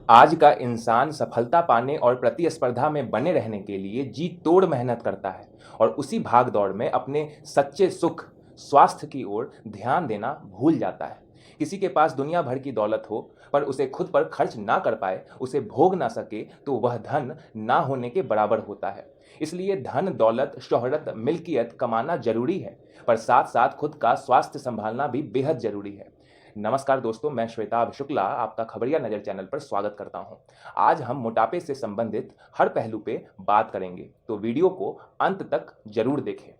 आज का इंसान सफलता पाने और प्रतिस्पर्धा में बने रहने के लिए जी तोड़ मेहनत करता है और उसी भाग दौड़ में अपने सच्चे सुख, स्वास्थ्य की ओर ध्यान देना भूल जाता है। किसी के पास दुनिया भर की दौलत हो पर उसे खुद पर खर्च ना कर पाए, उसे भोग ना सके, तो वह धन ना होने के बराबर होता है। इसलिए धन, दौलत, शोहरत, मिल्कियत कमाना जरूरी है, पर साथ साथ खुद का स्वास्थ्य संभालना भी बेहद जरूरी है। नमस्कार दोस्तों, मैं श्वेताभ शुक्ला आपका खबरिया नज़र चैनल पर स्वागत करता हूं। आज हम मोटापे से संबंधित हर पहलू पे बात करेंगे, तो वीडियो को अंत तक जरूर देखें।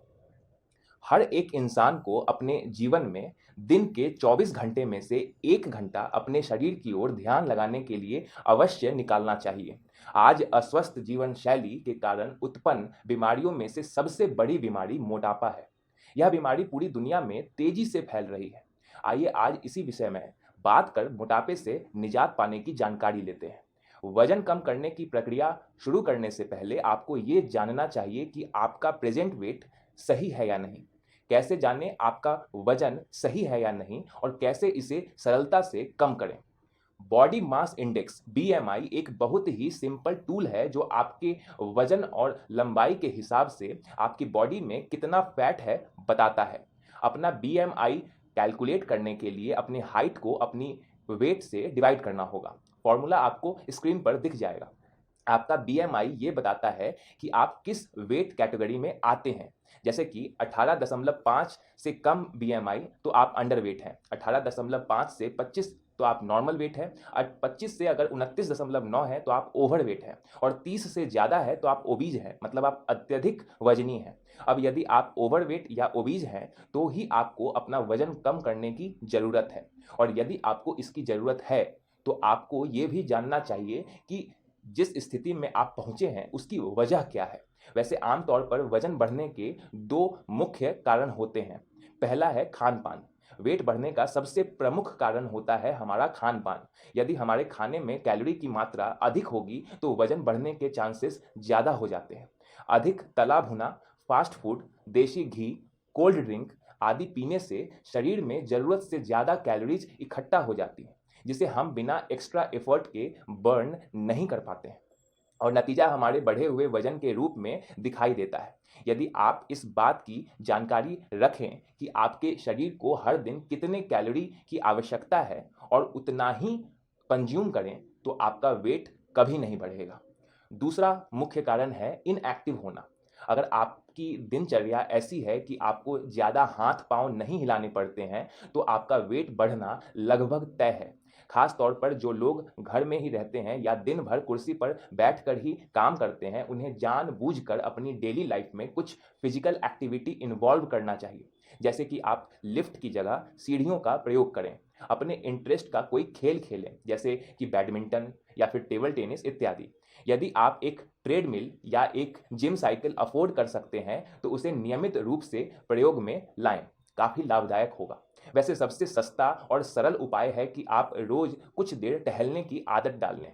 हर एक इंसान को अपने जीवन में दिन के 24 घंटे में से 1 घंटा अपने शरीर की ओर ध्यान लगाने के लिए अवश्य निकालना चाहिए। आज अस्वस्थ जीवन शैली के कारण उत्पन्न बीमारियों में से सबसे बड़ी बीमारी मोटापा है। यह बीमारी पूरी दुनिया में तेजी से फैल रही है। आइए आज इसी विषय में बात कर मोटापे से निजात पाने की जानकारी लेते हैं। वजन कम करने की प्रक्रिया शुरू करने से पहले आपको ये जानना चाहिए कि आपका प्रेजेंट वेट सही है या नहीं। कैसे जानें आपका वजन सही है या नहीं और कैसे इसे सरलता से कम करें। बॉडी मास इंडेक्स बीएमआई एक बहुत ही सिंपल टूल है जो आपके वजन और लंबाई के हिसाब से आपकी बॉडी में कितना फैट है बताता है। अपना बीएमआई कैलकुलेट करने के लिए अपनी हाइट को अपनी वेट से डिवाइड करना होगा। फॉर्मूला आपको स्क्रीन पर दिख जाएगा। आपका बीएमआई ये बताता है कि आप किस वेट कैटेगरी में आते हैं। जैसे कि 18.5 से कम बीएमआई तो आप अंडर वेट हैं, 18.5 से 25 तो आप नॉर्मल वेट है, और 25 से अगर 29.9 है तो आप ओवर वेट है, और 30 से ज़्यादा है तो आप ओबीज हैं, मतलब आप अत्यधिक वजनी हैं। अब यदि आप ओवर वेट या ओबीज हैं तो ही आपको अपना वजन कम करने की ज़रूरत है, और यदि आपको इसकी ज़रूरत है तो आपको ये भी जानना चाहिए कि जिस स्थिति में आप पहुंचे हैं उसकी वजह क्या है। वैसे आमतौर पर वजन बढ़ने के दो मुख्य कारण होते हैं। पहला है खान पान। वेट बढ़ने का सबसे प्रमुख कारण होता है हमारा खान पान। यदि हमारे खाने में कैलोरी की मात्रा अधिक होगी तो वजन बढ़ने के चांसेस ज़्यादा हो जाते हैं। अधिक तला भुना, फास्ट फूड, देसी घी, कोल्ड ड्रिंक आदि पीने से शरीर में ज़रूरत से ज़्यादा कैलोरीज इकट्ठा हो जाती हैं, जिसे हम बिना एक्स्ट्रा एफर्ट के बर्न नहीं कर पाते हैं, और नतीजा हमारे बढ़े हुए वजन के रूप में दिखाई देता है। यदि आप इस बात की जानकारी रखें कि आपके शरीर को हर दिन कितने कैलोरी की आवश्यकता है और उतना ही कंज्यूम करें तो आपका वेट कभी नहीं बढ़ेगा। दूसरा मुख्य कारण है इनएक्टिव होना। अगर आपकी दिनचर्या ऐसी है कि आपको ज़्यादा हाथ पांव नहीं हिलाने पड़ते हैं तो आपका वेट बढ़ना लगभग तय है। खास तौर पर जो लोग घर में ही रहते हैं या दिन भर कुर्सी पर बैठकर ही काम करते हैं, उन्हें जानबूझकर अपनी डेली लाइफ में कुछ फिजिकल एक्टिविटी इन्वॉल्व करना चाहिए। जैसे कि आप लिफ्ट की जगह सीढ़ियों का प्रयोग करें, अपने इंटरेस्ट का कोई खेल खेलें जैसे कि बैडमिंटन या फिर टेबल टेनिस इत्यादि। यदि आप एक ट्रेडमिल या एक जिम साइकिल अफोर्ड कर सकते हैं तो उसे नियमित रूप से प्रयोग में लाएं, काफ़ी लाभदायक होगा। वैसे सबसे सस्ता और सरल उपाय है कि आप रोज कुछ देर टहलने की आदत डाल लें।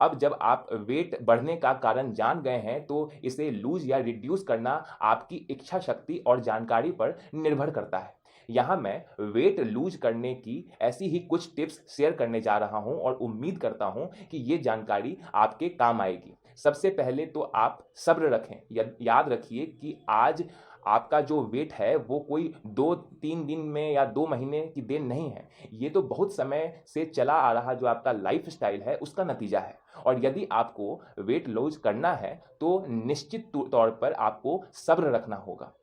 अब जब आप वेट बढ़ने का कारण जान गए हैं तो इसे लूज या रिड्यूस करना आपकी इच्छा शक्ति और जानकारी पर निर्भर करता है। यहाँ मैं वेट लूज करने की ऐसी ही कुछ टिप्स शेयर करने जा रहा हूँ और उम्मीद करता हूँ कि ये जानकारी आपके काम आएगी। सबसे पहले तो आप सब्र रखें। याद रखिए कि आज आपका जो वेट है वो कोई 2-3 दिन में या 2 महीने की देन नहीं है। ये तो बहुत समय से चला आ रहा जो आपका लाइफ़स्टाइल है उसका नतीजा है, और यदि आपको वेट लूज़ करना है तो निश्चित तौर पर आपको सब्र रखना होगा।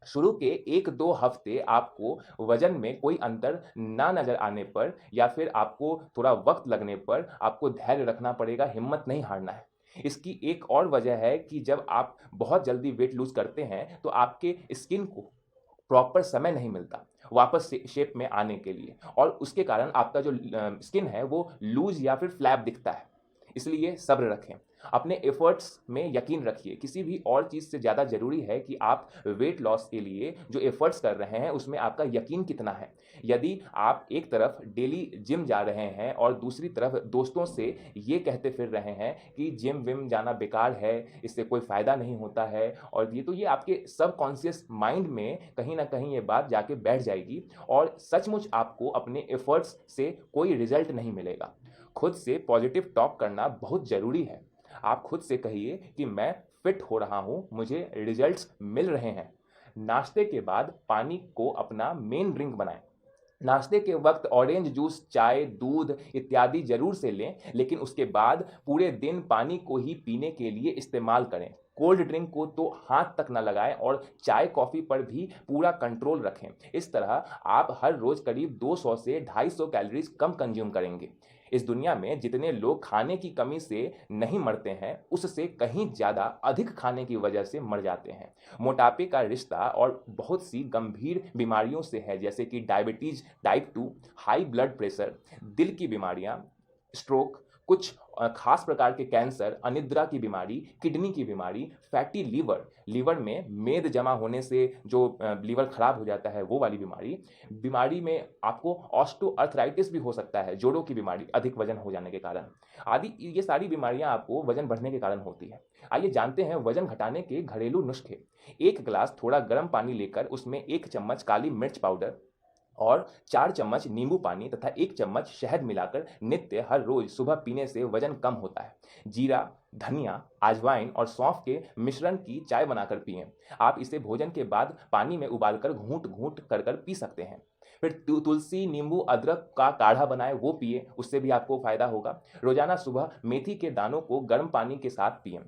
शुरू के 1-2 हफ्ते आपको वज़न में कोई अंतर ना नज़र आने पर या फिर आपको थोड़ा वक़्त लगने पर आपको धैर्य रखना पड़ेगा, हिम्मत नहीं हारना है। इसकी एक और वजह है कि जब आप बहुत जल्दी वेट लूज़ करते हैं तो आपके स्किन को प्रॉपर समय नहीं मिलता वापस से शेप में आने के लिए, और उसके कारण आपका जो स्किन है वो लूज़ या फिर फ्लैप दिखता है। इसलिए सब्र रखें। अपने एफर्ट्स में यकीन रखिए। किसी भी और चीज़ से ज़्यादा ज़रूरी है कि आप वेट लॉस के लिए जो एफर्ट्स कर रहे हैं, उसमें आपका यकीन कितना है। यदि आप एक तरफ डेली जिम जा रहे हैं और दूसरी तरफ दोस्तों से ये कहते फिर रहे हैं कि जिम विम जाना बेकार है, इससे कोई फ़ायदा नहीं होता है, और ये आपके सबकॉन्शियस माइंड में कहीं न कहीं ये बात जाके बैठ जाएगी और सचमुच आपको अपने एफर्ट्स से कोई रिज़ल्ट नहीं मिलेगा। खुद से पॉजिटिव टॉक करना बहुत ज़रूरी है। आप खुद से कहिए कि मैं फिट हो रहा हूँ, मुझे रिजल्ट्स मिल रहे हैं। नाश्ते के बाद पानी को अपना मेन ड्रिंक बनाएं। नाश्ते के वक्त ऑरेंज जूस, चाय, दूध इत्यादि जरूर से लें, लेकिन उसके बाद पूरे दिन पानी को ही पीने के लिए इस्तेमाल करें। कोल्ड ड्रिंक को तो हाथ तक न लगाएं और चाय कॉफ़ी पर भी पूरा कंट्रोल रखें। इस तरह आप हर रोज़ करीब 200 से 250 कैलोरीज कम कंज्यूम करेंगे। इस दुनिया में जितने लोग खाने की कमी से नहीं मरते हैं, उससे कहीं ज़्यादा अधिक खाने की वजह से मर जाते हैं। मोटापे का रिश्ता और बहुत सी गंभीर बीमारियों से है, जैसे कि diabetes type 2, high blood pressure, दिल की बीमारियां, स्ट्रोक, कुछ खास प्रकार के कैंसर, अनिद्रा की बीमारी, किडनी की बीमारी, फैटी लीवर में मेद जमा होने से जो लीवर खराब हो जाता है, वो वाली बीमारी में आपको ऑस्टियोआर्थराइटिस भी हो सकता है, जोड़ों की बीमारी अधिक वजन हो जाने के कारण आदि। ये सारी बीमारियां आपको वजन बढ़ने के कारण होती है। आइए जानते हैं वजन घटाने के घरेलू नुस्खे। एक गिलास थोड़ा गर्म पानी लेकर उसमें 1 चम्मच काली मिर्च पाउडर और 4 चम्मच नींबू पानी तथा 1 चम्मच शहद मिलाकर नित्य हर रोज सुबह पीने से वजन कम होता है। जीरा, धनिया, अजवाइन और सौंफ के मिश्रण की चाय बनाकर पिएं। आप इसे भोजन के बाद पानी में उबालकर घूंट घूंट कर कर पी सकते हैं। फिर तुलसी, नींबू, अदरक का काढ़ा बनाएं, वो पिए, उससे भी आपको फायदा होगा। रोजाना सुबह मेथी के दानों को गर्म पानी के साथ पिएं।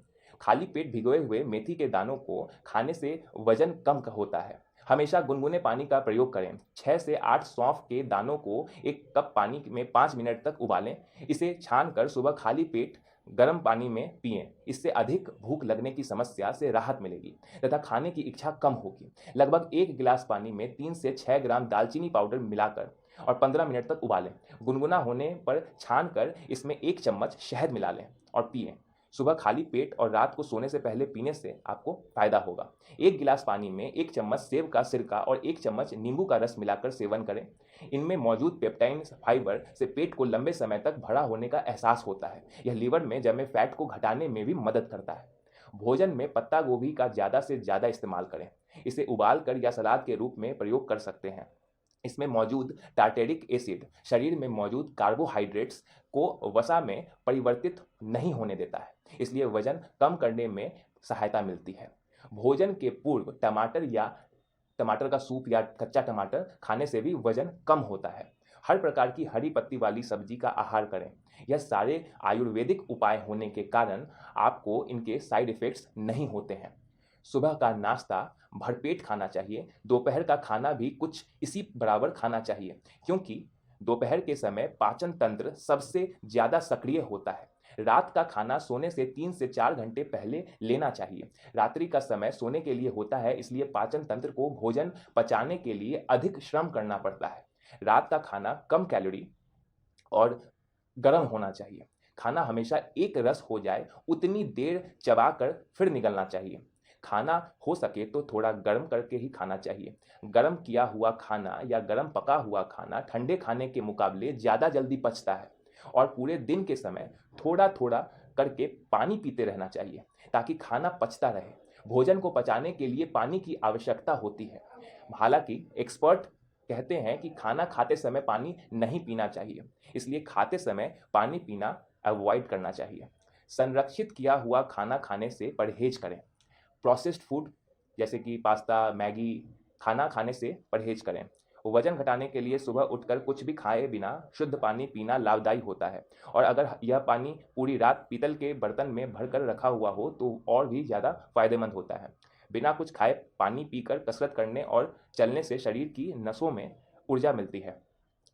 खाली पेट भिगोए हुए मेथी के दानों को खाने से वजन कम होता है। हमेशा गुनगुने पानी का प्रयोग करें। 6 से 8 सौंफ के दानों को 1 कप पानी में 5 मिनट तक उबालें। इसे छानकर सुबह खाली पेट गर्म पानी में पिएं। इससे अधिक भूख लगने की समस्या से राहत मिलेगी तथा खाने की इच्छा कम होगी। लगभग 1 गिलास पानी में 3 से 6 ग्राम दालचीनी पाउडर मिलाकर और 15 मिनट तक उबालें। गुनगुना होने पर छानकर इसमें 1 चम्मच शहद मिला लें और पिएं। सुबह खाली पेट और रात को सोने से पहले पीने से आपको फायदा होगा। 1 गिलास पानी में 1 चम्मच सेब का सिरका और 1 चम्मच नींबू का रस मिलाकर सेवन करें। इनमें मौजूद पेप्टाइन फाइबर से पेट को लंबे समय तक भरा होने का एहसास होता है। यह लीवर में जमे फैट को घटाने में भी मदद करता है। भोजन में पत्ता गोभी का ज़्यादा से ज़्यादा इस्तेमाल करें। इसे उबाल कर या सलाद के रूप में प्रयोग कर सकते हैं। इसमें मौजूद टार्टेरिक एसिड शरीर में मौजूद कार्बोहाइड्रेट्स को वसा में परिवर्तित नहीं होने देता है, इसलिए वजन कम करने में सहायता मिलती है। भोजन के पूर्व टमाटर का सूप या कच्चा टमाटर खाने से भी वजन कम होता है। हर प्रकार की हरी पत्ती वाली सब्जी का आहार करें। यह सारे आयुर्वेदिक उपाय होने के कारण आपको इनके साइड इफेक्ट्स नहीं होते हैं। सुबह का नाश्ता भरपेट खाना चाहिए। दोपहर का खाना भी कुछ इसी बराबर खाना चाहिए, क्योंकि दोपहर के समय पाचन तंत्र सबसे ज़्यादा सक्रिय होता है। रात का खाना सोने से 3 से 4 घंटे पहले लेना चाहिए। रात्रि का समय सोने के लिए होता है, इसलिए पाचन तंत्र को भोजन पचाने के लिए अधिक श्रम करना पड़ता है। रात का खाना कम कैलोरी और गर्म होना चाहिए। खाना हमेशा एक रस हो जाए उतनी देर चबाकर फिर निगलना चाहिए। खाना हो सके तो थोड़ा गर्म करके ही खाना चाहिए। गर्म किया हुआ खाना या गर्म पका हुआ खाना ठंडे खाने के मुकाबले ज़्यादा जल्दी पचता है। और पूरे दिन के समय थोड़ा थोड़ा करके पानी पीते रहना चाहिए ताकि खाना पचता रहे। भोजन को पचाने के लिए पानी की आवश्यकता होती है। हालांकि एक्सपर्ट कहते हैं कि खाना खाते समय पानी नहीं पीना चाहिए, इसलिए खाते समय पानी पीना अवॉइड करना चाहिए। संरक्षित किया हुआ खाना खाने से परहेज करें। प्रोसेस्ड फूड जैसे कि पास्ता, मैगी खाना खाने से परहेज करें। वजन घटाने के लिए सुबह उठकर कुछ भी खाए बिना शुद्ध पानी पीना लाभदायी होता है, और अगर यह पानी पूरी रात पीतल के बर्तन में भरकर रखा हुआ हो तो और भी ज़्यादा फायदेमंद होता है। बिना कुछ खाए पानी पीकर कसरत करने और चलने से शरीर की नसों में ऊर्जा मिलती है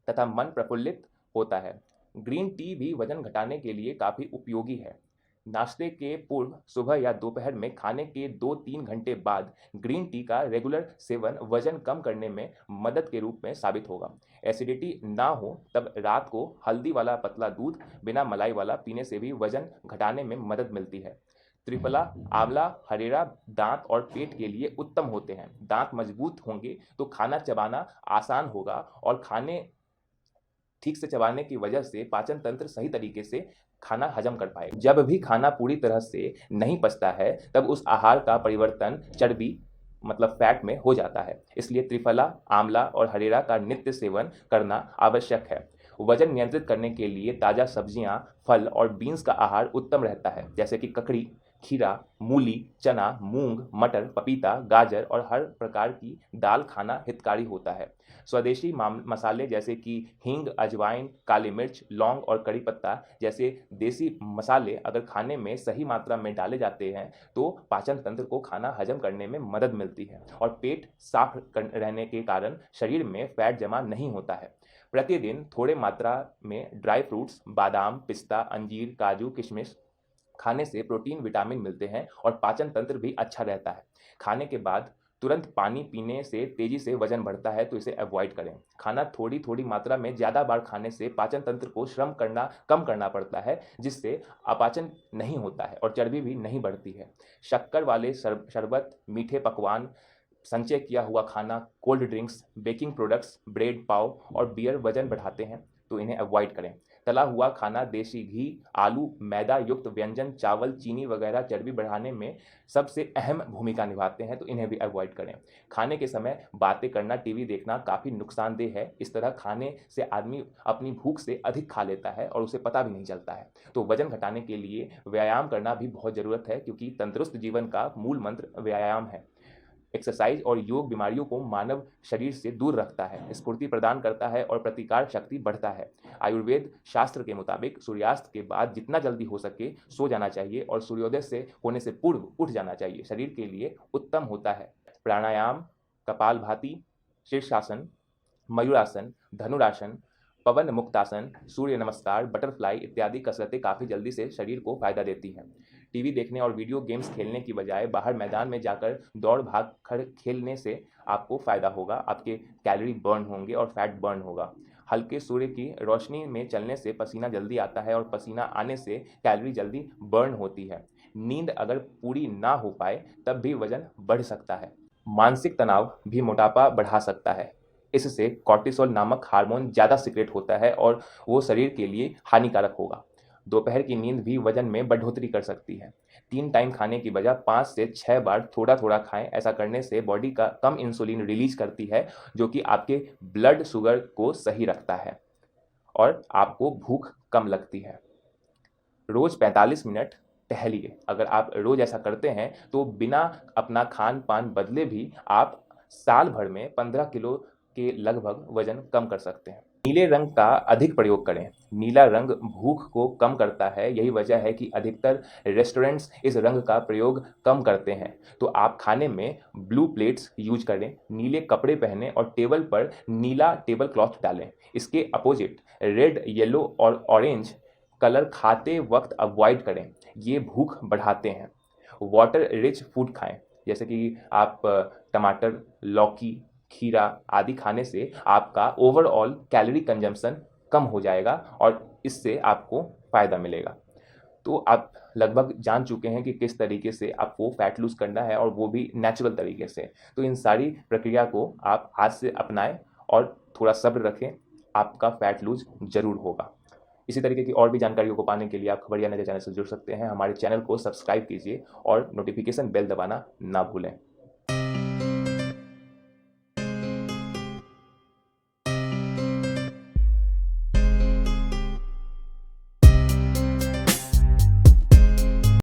तथा मन प्रफुल्लित होता है। ग्रीन टी भी वजन घटाने के लिए काफ़ी उपयोगी है। नाश्ते के पूर्व, सुबह या दोपहर में खाने के 2-3 घंटे बाद ग्रीन टी का रेगुलर सेवन वजन कम करने में मदद के रूप में साबित होगा। एसिडिटी ना हो तब रात को हल्दी वाला पतला दूध बिना मलाई वाला पीने से भी वजन घटाने में मदद मिलती है। त्रिफला, आंवला, हरेरा दांत और पेट के लिए उत्तम होते हैं। दांत मजबूत होंगे तो खाना चबाना आसान होगा और खाने ठीक से चबाने की वजह से पाचन तंत्र सही तरीके से खाना हजम कर पाएगा। जब भी खाना पूरी तरह से नहीं पचता है तब उस आहार का परिवर्तन चर्बी मतलब फैट में हो जाता है। इसलिए त्रिफला, आंवला और हरेरा का नित्य सेवन करना आवश्यक है। वजन नियंत्रित करने के लिए ताज़ा सब्जियां, फल और बीन्स का आहार उत्तम रहता है, जैसे कि ककड़ी, खीरा, मूली, चना, मूंग, मटर, पपीता, गाजर और हर प्रकार की दाल खाना हितकारी होता है। स्वदेशी मसाले जैसे कि हींग, अजवाइन, काली मिर्च, लौंग और कड़ी पत्ता जैसे देसी मसाले अगर खाने में सही मात्रा में डाले जाते हैं तो पाचन तंत्र को खाना हजम करने में मदद मिलती है और पेट साफ रहने के कारण शरीर में फैट जमा नहीं होता है। प्रतिदिन थोड़े मात्रा में ड्राई फ्रूट्स, बादाम, पिस्ता, अंजीर, काजू, किशमिश खाने से प्रोटीन, विटामिन मिलते हैं और पाचन तंत्र भी अच्छा रहता है। खाने के बाद तुरंत पानी पीने से तेजी से वजन बढ़ता है, तो इसे अवॉइड करें। खाना थोड़ी थोड़ी मात्रा में ज़्यादा बार खाने से पाचन तंत्र को श्रम करना कम करना पड़ता है, जिससे अपाचन नहीं होता है और चर्बी भी नहीं बढ़ती है। शक्कर वाले शरबत, मीठे पकवान, संचय किया हुआ खाना, cold drinks, baking products, bread, पाव और बियर वजन बढ़ाते हैं, तो इन्हें अवॉइड करें। तला हुआ खाना, देसी घी, आलू, मैदा युक्त व्यंजन, चावल, चीनी वगैरह चर्बी बढ़ाने में सबसे अहम भूमिका निभाते हैं, तो इन्हें भी अवॉइड करें। खाने के समय बातें करना, टीवी देखना काफ़ी नुकसानदेह है। इस तरह खाने से आदमी अपनी भूख से अधिक खा लेता है और उसे पता भी नहीं चलता है। तो वजन घटाने के लिए व्यायाम करना भी बहुत ज़रूरत है, क्योंकि तंदुरुस्त जीवन का मूल मंत्र व्यायाम है। एक्सरसाइज और योग बीमारियों को मानव शरीर से दूर रखता है, स्फूर्ति प्रदान करता है और प्रतिकार शक्ति बढ़ता है। आयुर्वेद शास्त्र के मुताबिक सूर्यास्त के बाद जितना जल्दी हो सके सो जाना चाहिए और सूर्योदय से होने से पूर्व उठ जाना चाहिए, शरीर के लिए उत्तम होता है। प्राणायाम, कपालभाति, शीर्षासन, मयूरासन, धनुरासन, पवन मुक्तासन, सूर्य नमस्कार, बटरफ्लाई इत्यादि कसरतें काफ़ी जल्दी से शरीर को फायदा देती हैं। टीवी देखने और वीडियो गेम्स खेलने की बजाय बाहर मैदान में जाकर दौड़ भाग खेलने से आपको फ़ायदा होगा। आपके कैलोरी बर्न होंगे और फैट बर्न होगा। हल्के सूर्य की रोशनी में चलने से पसीना जल्दी आता है और पसीना आने से कैलोरी जल्दी बर्न होती है। नींद अगर पूरी ना हो पाए तब भी वजन बढ़ सकता है। मानसिक तनाव भी मोटापा बढ़ा सकता है। इससे कॉर्टिसोल नामक हार्मोन ज़्यादा सीक्रेट होता है और वो शरीर के लिए हानिकारक होगा। दोपहर की नींद भी वजन में बढ़ोतरी कर सकती है। 3 टाइम खाने की बजाय 5 से 6 बार थोड़ा थोड़ा खाएं। ऐसा करने से बॉडी का कम इंसुलिन रिलीज करती है, जो कि आपके ब्लड शुगर को सही रखता है और आपको भूख कम लगती है। रोज़ 45 मिनट टहलिए। अगर आप रोज़ ऐसा करते हैं तो बिना अपना खान पान बदले भी आप साल भर में 15 किलो के लगभग वजन कम कर सकते हैं। नीले रंग का अधिक प्रयोग करें। नीला रंग भूख को कम करता है। यही वजह है कि अधिकतर रेस्टोरेंट्स इस रंग का प्रयोग कम करते हैं। तो आप खाने में ब्लू प्लेट्स यूज करें, नीले कपड़े पहनें और टेबल पर नीला टेबल क्लॉथ डालें। इसके अपोजिट रेड, येलो और ऑरेंज कलर खाते वक्त अवॉइड करें, ये भूख बढ़ाते हैं। वाटर रिच फूड खाएं, जैसे कि आप टमाटर, लौकी, खीरा आदि खाने से आपका ओवरऑल कैलोरी कंजम्पशन कम हो जाएगा और इससे आपको फ़ायदा मिलेगा। तो आप लगभग जान चुके हैं कि किस तरीके से आपको फैट लूज़ करना है और वो भी नेचुरल तरीके से। तो इन सारी प्रक्रिया को आप आज से अपनाएं और थोड़ा सब्र रखें, आपका फैट लूज़ ज़रूर होगा। इसी तरीके की और भी जानकारियों को पाने के लिए आप खबरिया नज़र चैनल से जुड़ सकते हैं। हमारे चैनल को सब्सक्राइब कीजिए और नोटिफिकेशन बेल दबाना ना भूलें।